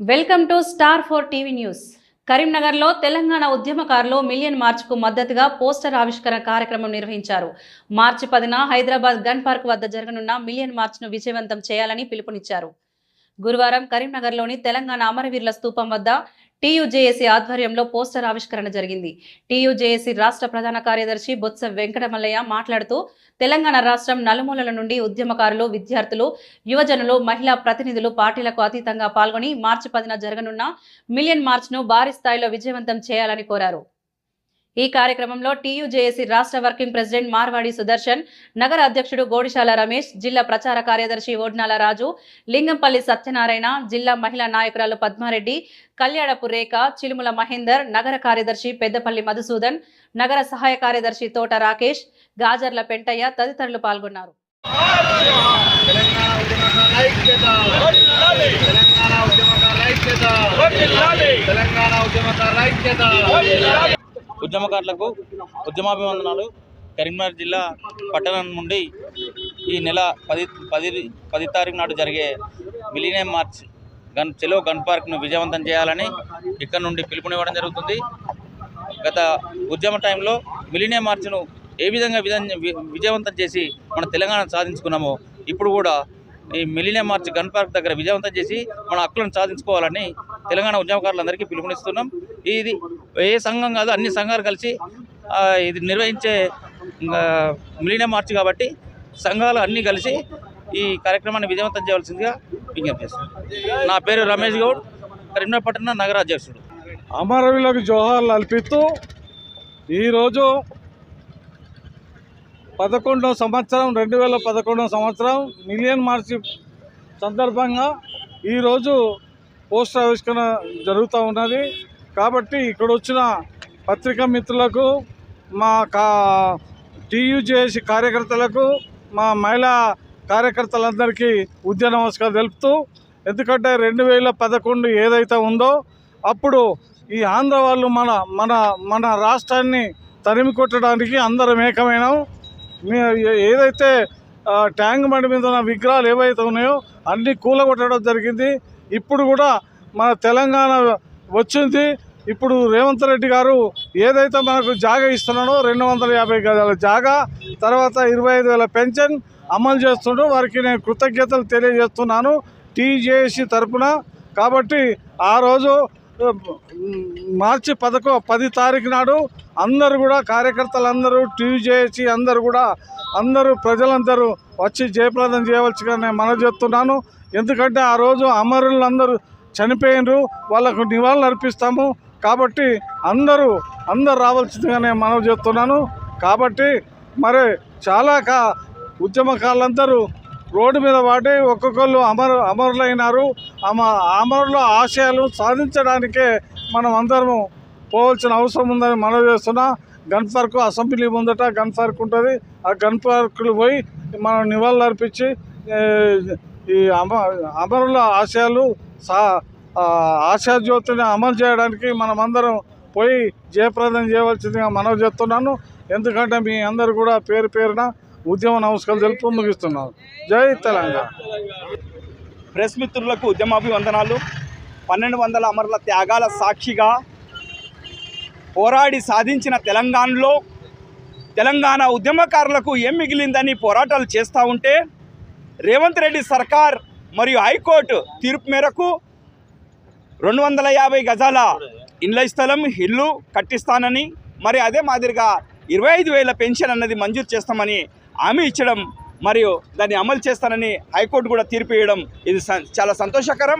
Welcome to star 4 TV news. కరీంనగర్లో తెలంగాణ ఉద్యమకారులు million మార్చ్కు మద్దతుగా పోస్టర్ ఆవిష్కరణ కార్యక్రమం నిర్వహించారు. మార్చి 10న హైదరాబాద్ గన్ పార్క్ వద్ద జరగనున్న మిలియన్ మార్చ్ను విజయవంతం చేయాలని పిలుపునిచ్చారు. గురువారం కరీంనగర్లోని తెలంగాణ అమరవీరుల స్తూపం వద్ద టీయూజేఏసీ ఆధ్వర్యంలో పోస్టర్ ఆవిష్కరణ జరిగింది. టీయూజేఏసీ రాష్ట్ర ప్రధాన కార్యదర్శి బొత్స వెంకటమల్లయ్య మాట్లాడుతూ తెలంగాణ రాష్ట్రం నలుమూలల నుండి ఉద్యమకారులు, విద్యార్థులు, యువజనులు, మహిళా ప్రతినిధులు పార్టీలకు అతీతంగా పాల్గొని మార్చి 10న జరగనున్న మిలియన్ మార్చ్ను భారీ స్థాయిలో విజయవంతం చేయాలని కోరారు. ఈ కార్యక్రమంలో టీయూజేఏసీ రాష్ట్ర వర్కింగ్ ప్రెసిడెంట్ మార్వాడి సుదర్శన్, నగర అధ్యక్షుడు గోడిశాల రమేష్, జిల్లా ప్రచార కార్యదర్శి ఓడ్నాల రాజు, లింగంపల్లి సత్యనారాయణ, జిల్లా మహిళా నాయకురాలు పద్మారెడ్డి, కళ్యాణపు రేఖ, చిలుముల మహేందర్, నగర కార్యదర్శి పెద్దపల్లి మధుసూదన్, నగర సహాయ కార్యదర్శి తోట రాకేష్, గాజర్ల పెంటయ్య తదితరులు పాల్గొన్నారు. ఉద్యమకారులకు ఉద్యమాభివందనాలు. కరీంనగర్ జిల్లా పట్టణం నుండి ఈ నెల 10 తారీఖు నాడు జరిగే మిలినియం మార్చ్ చెలో గన్ పార్క్ను విజయవంతం చేయాలని ఇక్కడ నుండి పిలుపునివ్వడం జరుగుతుంది. గత ఉద్యమ టైంలో మిలినియం మార్చ్ను ఏ విధంగా విజయవంతం చేసి మన తెలంగాణ సాధించుకున్నామో ఇప్పుడు కూడా ఈ మిలినియం మార్చ్ గన్ పార్క్ దగ్గర విజయవంతం చేసి మన హక్కులను సాధించుకోవాలని తెలంగాణ ఉద్యమకారులందరికీ పిలుపునిస్తున్నాం. ఇది ఏ సంఘం కాదు, అన్ని సంఘాలు కలిసి ఇది నిర్వహించే మిలినియం మార్చ్ కాబట్టి సంఘాలు అన్నీ కలిసి ఈ కార్యక్రమాన్ని విజయవంతం చేయవలసిందిగా విజ్ఞప్తి చేస్తున్నాం. నా పేరు రమేష్ గౌడ్, కరీంనగర్ పట్టణ నగర అధ్యక్షుడు. అమరవీరులకు జోహార్లు అర్పిస్తూ ఈరోజు 2011 సంవత్సరం మిలియన్ మార్చి సందర్భంగా ఈరోజు పోస్టర్ ఆవిష్కరణ జరుగుతూ ఉన్నది. కాబట్టి ఇక్కడ వచ్చిన పత్రికా మిత్రులకు, మా టీయూజేఏసీ కార్యకర్తలకు, మా మహిళా కార్యకర్తలందరికీ ఉద్యమ నమస్కారం తెలుపుతూ, ఎందుకంటే 2011 ఏదైతే ఉందో అప్పుడు ఈ ఆంధ్ర వాళ్ళు మన రాష్ట్రాన్ని తరిమి కొట్టడానికి అందరం ఏకమైనాం. ఏదైతే ట్యాంక్ బండి మీద ఉన్న విగ్రహాలు ఏవైతే ఉన్నాయో అన్నీ కూలగొట్టడం జరిగింది. ఇప్పుడు కూడా మన తెలంగాణ వచ్చింది. ఇప్పుడు రేవంత్ రెడ్డి గారు ఏదైతే మనకు జాగా ఇస్తున్నాడో 250 గజాల జాగా, తర్వాత 25,000 పెన్షన్ అమలు చేస్తుండో వారికి నేను కృతజ్ఞతలు తెలియజేస్తున్నాను టీజేఏసీ తరఫున. కాబట్టి ఆ రోజు మార్చి 10 తారీఖు నాడు అందరూ కూడా కార్యకర్తలందరూ, టీజేఏసీ అందరూ ప్రజలందరూ వచ్చి జయప్రదం చేయవలసిగా నేను మనవి చేస్తున్నాను. ఎందుకంటే ఆ రోజు అమరులందరూ చనిపోయినరు, వాళ్ళకు నివాళులు అర్పిస్తాము. కాబట్టి అందరూ రావాల్సిందిగా నేను మనవి చేస్తున్నాను. కాబట్టి మరి చాలా ఉద్యమకారులందరూ రోడ్డు మీద పడి ఒక్కొక్కళ్ళు అమరులైనారు. అమరుల ఆశయాలు సాధించడానికే మనం అందరము పోవాల్సిన అవసరం ఉందని మనవి చేస్తున్నా. గన్ పార్క్ అసెంబ్లీ ముందట గన్ పార్క్ ఉంటుంది. ఆ గన్ పార్కులు పోయి మనం నివాళులు అర్పించి ఈ అమరుల ఆశాజ్యోతిని అమలు చేయడానికి మనమందరం పోయి జయప్రదం చేయవలసిందిగా మనవి చేస్తున్నాను. ఎందుకంటే మీ అందరు కూడా పేరు పేరున ఉద్యమ నమస్కారాలు తెలుపు ముగిస్తున్నాను. జై తెలంగాణ. ప్రెస్ మిత్రులకు ఉద్యమాభివందనాలు. 1200 అమరుల త్యాగాల సాక్షిగా పోరాడి సాధించిన తెలంగాణలో తెలంగాణ ఉద్యమకారులకు ఏం మిగిలిందని పోరాటాలు చేస్తూ ఉంటే రేవంత్ రెడ్డి సర్కార్ మరియు హైకోర్టు తీర్పు మేరకు 250 గజాల ఇండ్ల స్థలం ఇల్లు కట్టిస్తానని, మరి అదే మాదిరిగా 25,000 పెన్షన్ అన్నది మంజూరు చేస్తామని హామీ ఇచ్చడం, మరియు దాన్ని అమలు చేస్తానని హైకోర్టు కూడా తీర్పు ఇవ్వడం ఇది చాలా సంతోషకరం.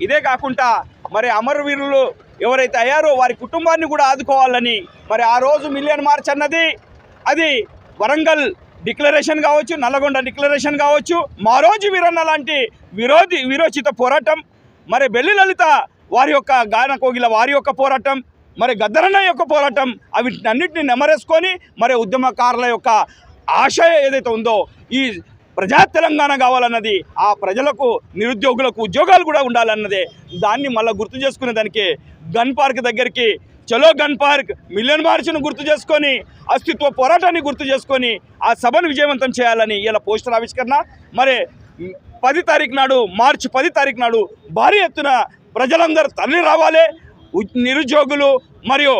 ఇదే కాకుండా మరి అమరవీరులు ఎవరైతే అయ్యారో వారి కుటుంబాన్ని కూడా ఆదుకోవాలని, మరి ఆ రోజు మిలియన్ మార్చ్ అన్నది అది వరంగల్ డిక్లరేషన్ కావచ్చు, నల్లగొండ డిక్లరేషన్ కావచ్చు, మా రోజు వీరన్న లాంటి వీరోచిత పోరాటం, మరి బెల్లి లలిత వారి యొక్క గాన కోగిల వారి యొక్క పోరాటం, మరి గద్దరన్న యొక్క పోరాటం, అన్నింటినీ నెమరేసుకొని మరి ఉద్యమకారుల యొక్క ఆశ ఏదైతే ఉందో ఈ ప్రజా తెలంగాణ కావాలన్నది, ఆ ప్రజలకు నిరుద్యోగులకు ఉద్యోగాలు కూడా ఉండాలన్నదే, దాన్ని మళ్ళీ గుర్తు చేసుకునే దానికి గన్ పార్క్ దగ్గరికి చలో గన్ పార్క్ మిలియన్ మార్చ్ను గుర్తు చేసుకొని, అస్తిత్వ పోరాటాన్ని గుర్తు చేసుకొని ఆ సభను విజయవంతం చేయాలని ఇలా పోస్టర్ ఆవిష్కరణ. మరి 10 తారీఖు నాడు, మార్చి 10 తారీఖు నాడు భారీ ఎత్తున ప్రజలందరూ తరలి రావాలి. నిరుద్యోగులు మరియు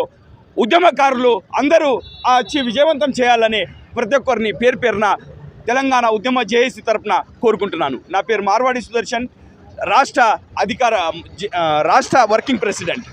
ఉద్యమకారులు అందరూ వచ్చి విజయవంతం చేయాలని ప్రతి ఒక్కరిని పేరు పేరున తెలంగాణ ఉద్యమ జేఏసీ తరఫున కోరుకుంటున్నాను. నా పేరు మార్వాడి సుదర్శన్, రాష్ట్ర వర్కింగ్ ప్రెసిడెంట్.